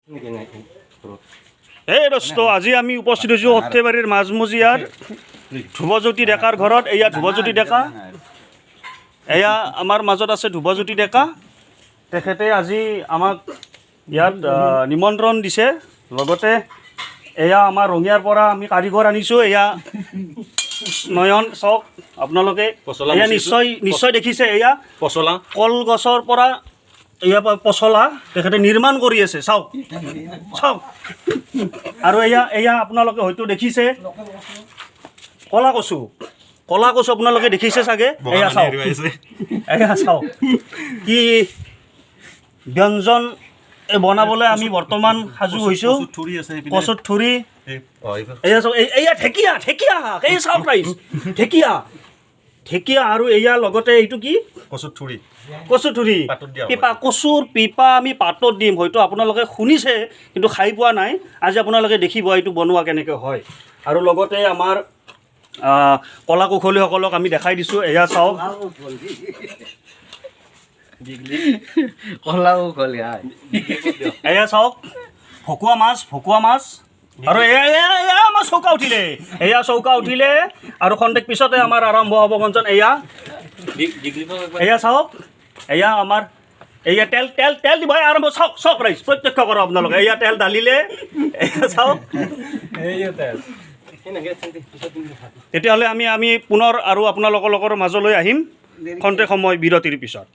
এই দোস্ত আজি আমি উপস্থিত হৈছোঁ সৰ্থেবাৰীৰ মাজমজিয়াৰ ধ্ৰুৱজ্যোতি ডেকাৰ ঘৰত। এয়া ধ্ৰুৱজ্যোতি ডেকা, এয়া আমাৰ মাজত আছে ধ্ৰুৱজ্যোতি ডেকা। তেখেতে আজি আমাক ইয়াত নিমন্ত্ৰণ দিছে। লগতে এয়া আমাৰ ৰঙিয়াৰ পৰা আমি কাৰিকৰ আনিছোঁ। এয়া নয়ন চাওক আপোনালোকে, এয়া নিশ্চয় দেখিছে। এয়া পচলা কলগছৰ পৰা এয়া পচলা তেখেতে নিৰ্মাণ কৰি আছে, চাওক চাওক। আৰু এয়া আপোনালোকে হয়তো দেখিছে কলা কচু আপোনালোকে দেখিছে চাগে। এয়া চাওক, এয়া চাওক কি ব্যঞ্জন বনাবলৈ আমি বৰ্তমান সাজু হৈছোঁ। কচুৰ ঠুৰি, এয়া চাওক, এয়া ঢেকীয়া এই চাওক ৰাইজ, ঢেকীয়া আৰু এয়া লগতে এইটো কি কচুৰ ঠুৰি কচুৰ পিপা আমি পাতত দিম। হয়তো আপোনালোকে শুনিছে কিন্তু খাই পোৱা নাই। আজি আপোনালোকে দেখিব এইটো বনোৱা কেনেকৈ হয়। আৰু লগতে আমাৰ কলা কুশলীসকলক আমি দেখাই দিছোঁ। এয়া চাওক, এয়া চাওক ভকুৱা মাছ। আৰু এয়া আমাৰ চৌকা উঠিলে আৰু খন্তেক পিছতে আমাৰ আৰম্ভ হ'ব গঞ্জন। এয়া চাওক, এয়া আমাৰ এয়া তেল দিব আৰম্ভ। চাওক ৰাইজ, প্ৰত্যক্ষ কৰক আপোনালোকে। এয়া তেল ঢালিলে, এয়া চাওক। তেতিয়াহ'লে আমি পুনৰ আৰু আপোনালোকৰ মাজলৈ আহিম খন্তেক সময় বিৰতিৰ পিছত।